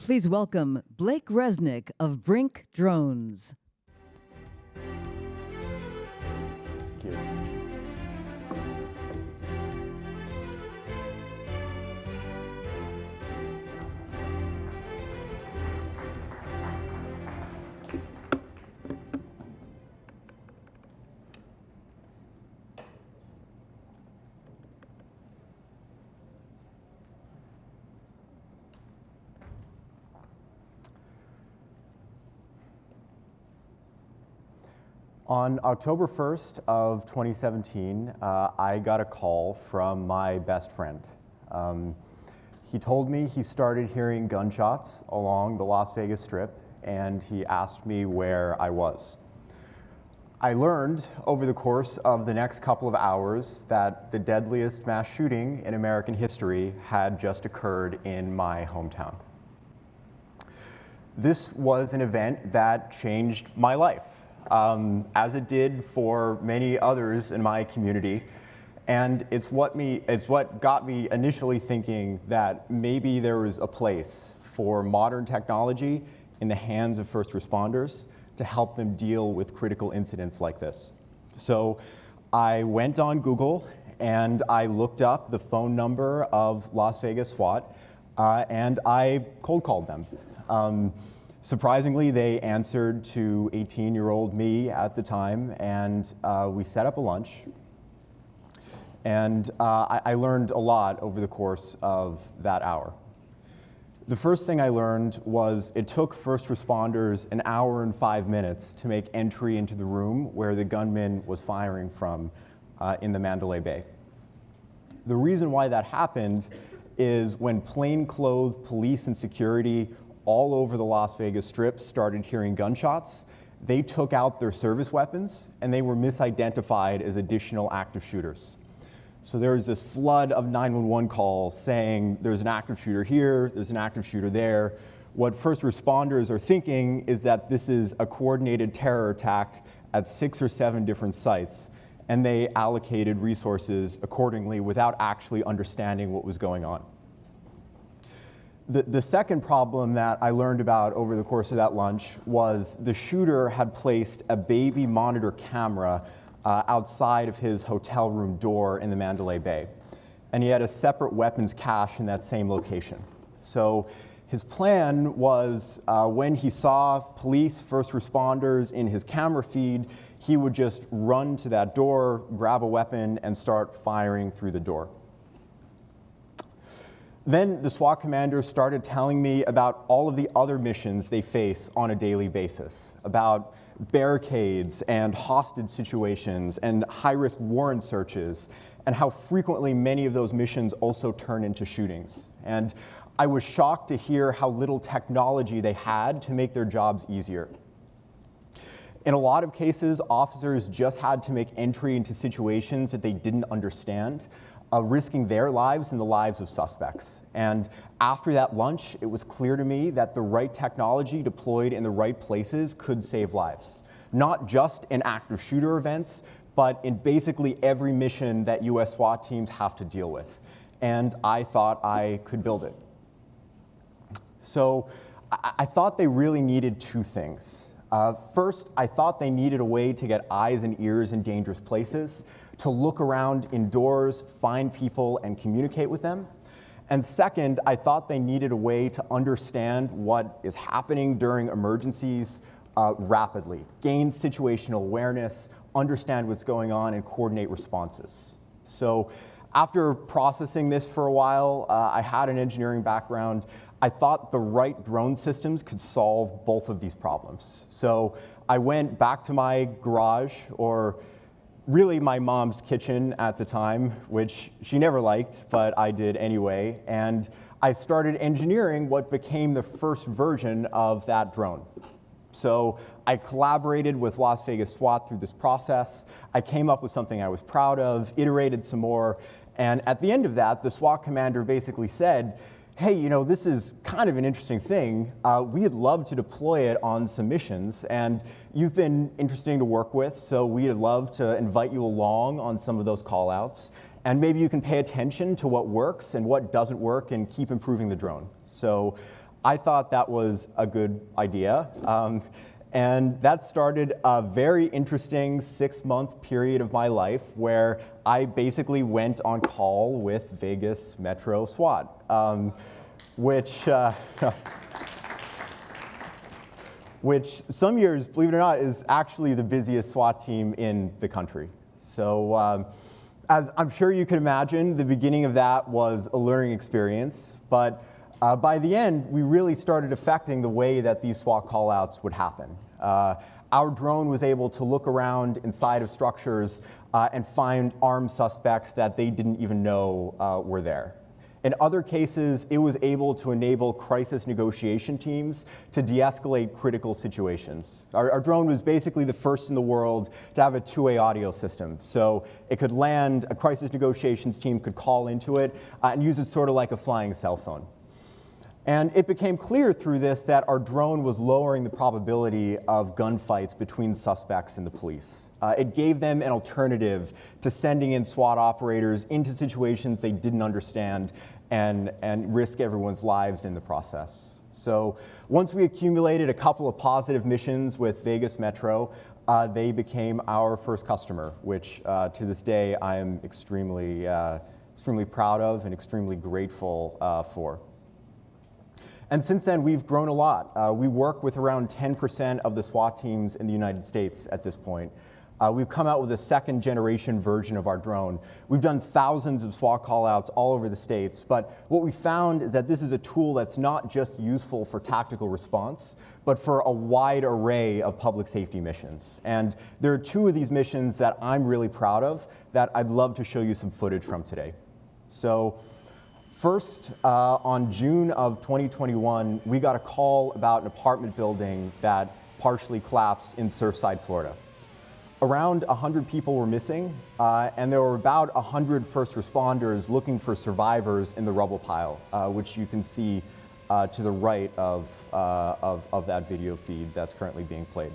Please welcome Blake Resnick of Brink Drones. Thank you. On October 1st of 2017, I got a call from my best friend. He told me he started hearing gunshots along the Las Vegas Strip, and he asked me where I was. I learned over the course of the next couple of hours that the deadliest mass shooting in American history had just occurred in my hometown. This was an event that changed my life. As it did for many others in my community. And it's what got me initially thinking that maybe there was a place for modern technology in the hands of first responders to help them deal with critical incidents like this. So I went on Google and I looked up the phone number of Las Vegas SWAT and I cold called them. Surprisingly, they answered to 18-year-old me at the time, and we set up a lunch. And I learned a lot over the course of that hour. The first thing I learned was it took first responders an hour and 5 minutes to make entry into the room where the gunman was firing from in the Mandalay Bay. The reason why that happened is when plainclothes police and security all over the Las Vegas Strip started hearing gunshots, they took out their service weapons and they were misidentified as additional active shooters. So there was this flood of 911 calls saying there's an active shooter here, there's an active shooter there. What first responders are thinking is that this is a coordinated terror attack at 6 or 7 different sites, and they allocated resources accordingly without actually understanding what was going on. The second problem that I learned about over the course of that lunch was the shooter had placed a baby monitor camera outside of his hotel room door in the Mandalay Bay. And he had a separate weapons cache in that same location. So his plan was when he saw police, first responders in his camera feed, he would just run to that door, grab a weapon, and start firing through the door. Then the SWAT commanders started telling me about all of the other missions they face on a daily basis, about barricades and hostage situations and high-risk warrant searches, and how frequently many of those missions also turn into shootings. And I was shocked to hear how little technology they had to make their jobs easier. In a lot of cases, officers just had to make entry into situations that they didn't understand, risking their lives and the lives of suspects. And after that lunch, it was clear to me that the right technology deployed in the right places could save lives. Not just in active shooter events, but in basically every mission that US SWAT teams have to deal with. And I thought I could build it. So I thought they really needed 2 things. First, I thought they needed a way to get eyes and ears in dangerous places, to look around indoors, find people, and communicate with them. And second, I thought they needed a way to understand what is happening during emergencies rapidly, gain situational awareness, understand what's going on, and coordinate responses. So after processing this for a while, I had an engineering background. I thought the right drone systems could solve both of these problems. So I went back to my garage, or really my mom's kitchen at the time, which she never liked, but I did anyway. And I started engineering what became the first version of that drone. So I collaborated with Las Vegas SWAT through this process. I came up with something I was proud of, iterated some more, and at the end of that, the SWAT commander basically said, hey, you know, this is kind of an interesting thing. We'd love to deploy it on some missions, and you've been interesting to work with, so we'd love to invite you along on some of those call-outs, and maybe you can pay attention to what works and what doesn't work and keep improving the drone. So I thought that was a good idea. And that started a very interesting 6-month period of my life where I basically went on call with Vegas Metro SWAT, which some years, believe it or not, is actually the busiest SWAT team in the country. So as I'm sure you can imagine, the beginning of that was a learning experience, but by the end, we really started affecting the way that these SWAT callouts would happen. Our drone was able to look around inside of structures and find armed suspects that they didn't even know were there. In other cases, it was able to enable crisis negotiation teams to de-escalate critical situations. Our drone was basically the first in the world to have a two-way audio system. So it could land, a crisis negotiations team could call into it and use it sort of like a flying cell phone. And it became clear through this that our drone was lowering the probability of gunfights between suspects and the police. It gave them an alternative to sending in SWAT operators into situations they didn't understand and risk everyone's lives in the process. So once we accumulated a couple of positive missions with Vegas Metro, they became our first customer, which to this day I am extremely proud of and extremely grateful for. And since then, we've grown a lot. We work with around 10% of the SWAT teams in the United States at this point. We've come out with a second generation version of our drone. We've done thousands of SWAT callouts all over the states, but what we found is that this is a tool that's not just useful for tactical response, but for a wide array of public safety missions. And there are two of these missions that I'm really proud of that I'd love to show you some footage from today. So first, on June of 2021, we got a call about an apartment building that partially collapsed in Surfside, Florida. Around 100 people were missing, and there were about 100 first responders looking for survivors in the rubble pile, which you can see to the right of that video feed that's currently being played.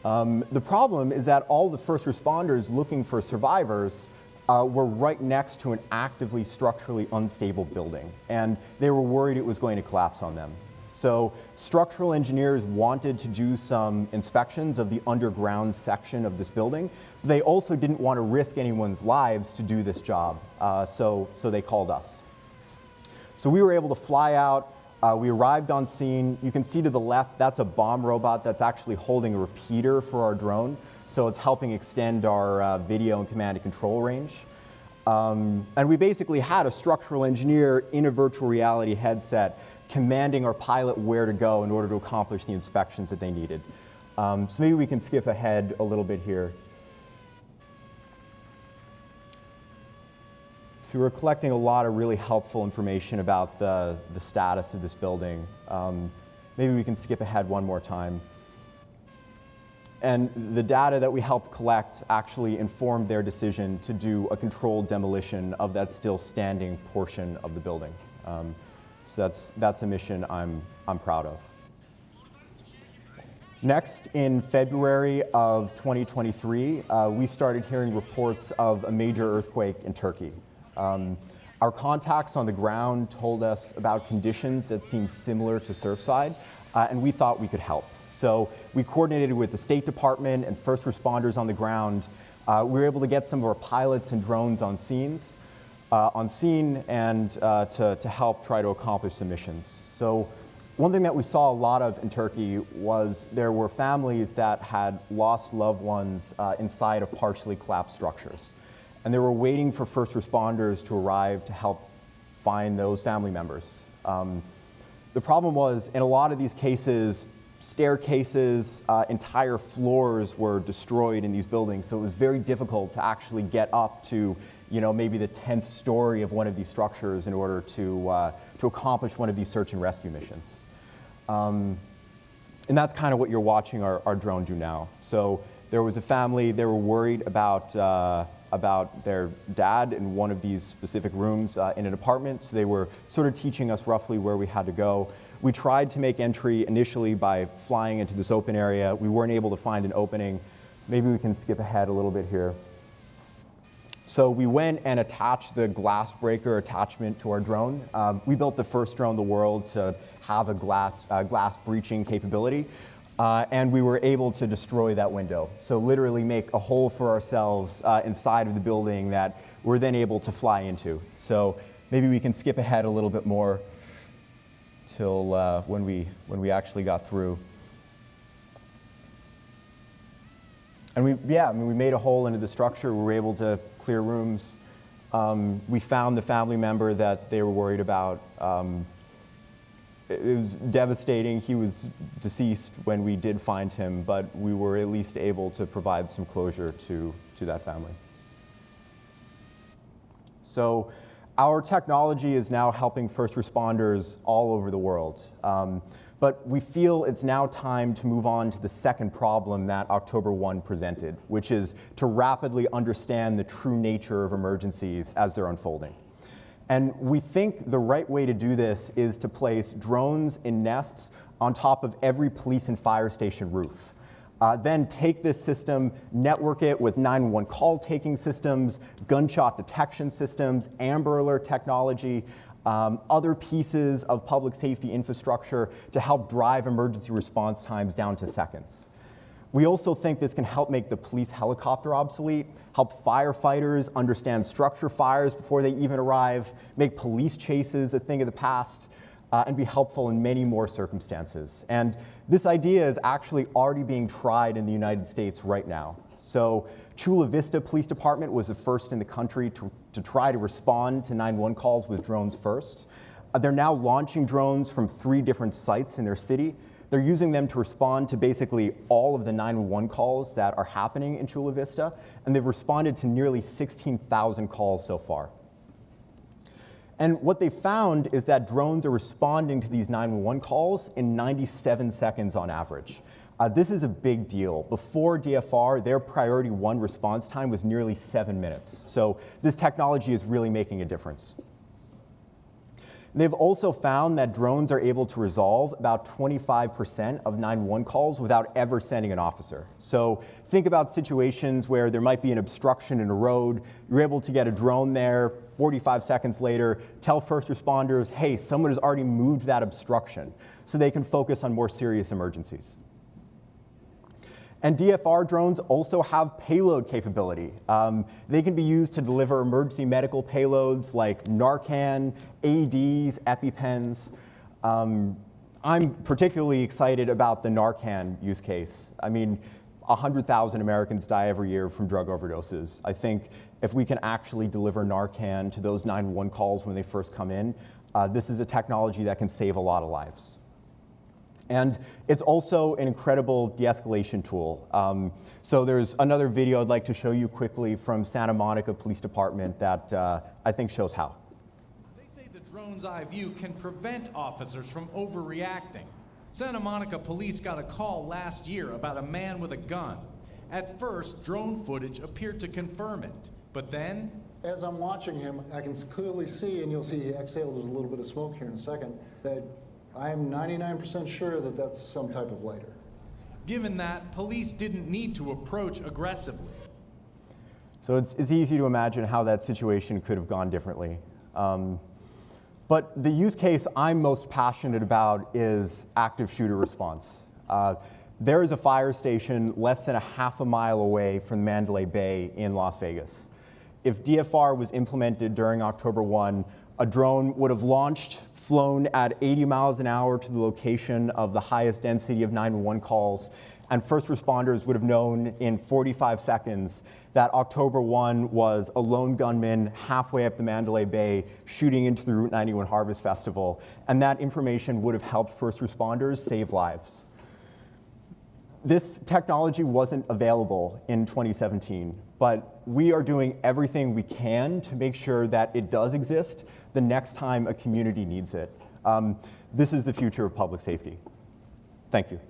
The problem is that all the first responders looking for survivors were right next to an actively structurally unstable building, and they were worried it was going to collapse on them. So structural engineers wanted to do some inspections of the underground section of this building. They also didn't want to risk anyone's lives to do this job, so they called us. So we were able to fly out. We arrived on scene. You can see to the left, that's a bomb robot that's actually holding a repeater for our drone. So it's helping extend our video and command and control range. And we basically had a structural engineer in a virtual reality headset commanding our pilot where to go in order to accomplish the inspections that they needed. So maybe we can skip ahead a little bit here. So we were collecting a lot of really helpful information about the status of this building. Maybe we can skip ahead one more time. And the data that we helped collect actually informed their decision to do a controlled demolition of that still standing portion of the building. So that's a mission I'm proud of. Next, in February of 2023, we started hearing reports of a major earthquake in Turkey. Our contacts on the ground told us about conditions that seemed similar to Surfside, and we thought we could help. So we coordinated with the State Department and first responders on the ground. We were able to get some of our pilots and drones on scene and to help try to accomplish the missions. So one thing that we saw a lot of in Turkey was there were families that had lost loved ones inside of partially collapsed structures. And they were waiting for first responders to arrive to help find those family members. The problem was, in a lot of these cases, staircases, entire floors were destroyed in these buildings, so it was very difficult to actually get up to, maybe the 10th story of one of these structures in order to accomplish one of these search and rescue missions. And that's kind of what you're watching our drone do now. So there was a family, they were worried about their dad in one of these specific rooms in an apartment, so they were sort of teaching us roughly where we had to go. We tried to make entry initially by flying into this open area. We weren't able to find an opening. Maybe we can skip ahead a little bit here. So we went and attached the glass breaker attachment to our drone. We built the first drone in the world to have a glass breaching capability, and we were able to destroy that window. So literally make a hole for ourselves inside of the building that we're then able to fly into. So maybe we can skip ahead a little bit more till when we actually got through. And we made a hole into the structure. We were able to clear rooms. We found the family member that they were worried about. It was devastating. He was deceased when we did find him, but we were at least able to provide some closure to that family. So our technology is now helping first responders all over the world. But we feel it's now time to move on to the second problem that October 1 presented, which is to rapidly understand the true nature of emergencies as they're unfolding. And we think the right way to do this is to place drones in nests on top of every police and fire station roof. Then take this system, network it with 911 call taking systems, gunshot detection systems, Amber Alert technology, other pieces of public safety infrastructure to help drive emergency response times down to seconds. We also think this can help make the police helicopter obsolete, help firefighters understand structure fires before they even arrive, make police chases a thing of the past, and be helpful in many more circumstances. And this idea is actually already being tried in the United States right now. So Chula Vista Police Department was the first in the country to try to respond to 911 calls with drones first. They're now launching drones from 3 different sites in their city. They're using them to respond to basically all of the 911 calls that are happening in Chula Vista, and they've responded to nearly 16,000 calls so far. And what they found is that drones are responding to these 911 calls in 97 seconds on average. This is a big deal. Before DFR, their priority 1 response time was nearly 7 minutes. So this technology is really making a difference. They've also found that drones are able to resolve about 25% of 911 calls without ever sending an officer. So think about situations where there might be an obstruction in a road. You're able to get a drone there, 45 seconds later, tell first responders, hey, someone has already moved that obstruction, so they can focus on more serious emergencies. And DFR drones also have payload capability. They can be used to deliver emergency medical payloads like Narcan, AEDs, EpiPens. I'm particularly excited about the Narcan use case. I mean, 100,000 Americans die every year from drug overdoses. I think if we can actually deliver Narcan to those 911 calls when they first come in, this is a technology that can save a lot of lives. And it's also an incredible de-escalation tool. So there's another video I'd like to show you quickly from Santa Monica Police Department that I think shows how. They say the drone's eye view can prevent officers from overreacting. Santa Monica police got a call last year about a man with a gun. At first, drone footage appeared to confirm it, but then... As I'm watching him, I can clearly see, and you'll see he exhaled a little bit of smoke here in a second, that I am 99% sure that that's some type of lighter. Given that, police didn't need to approach aggressively. So it's easy to imagine how that situation could have gone differently. But the use case I'm most passionate about is active shooter response. There is a fire station less than a half a mile away from Mandalay Bay in Las Vegas. If DFR was implemented during October 1, a drone would have launched, flown at 80 miles an hour to the location of the highest density of 911 calls, and first responders would have known in 45 seconds that October 1 was a lone gunman halfway up the Mandalay Bay shooting into the Route 91 Harvest Festival, and that information would have helped first responders save lives. This technology wasn't available in 2017, but we are doing everything we can to make sure that it does exist the next time a community needs it. This is the future of public safety. Thank you.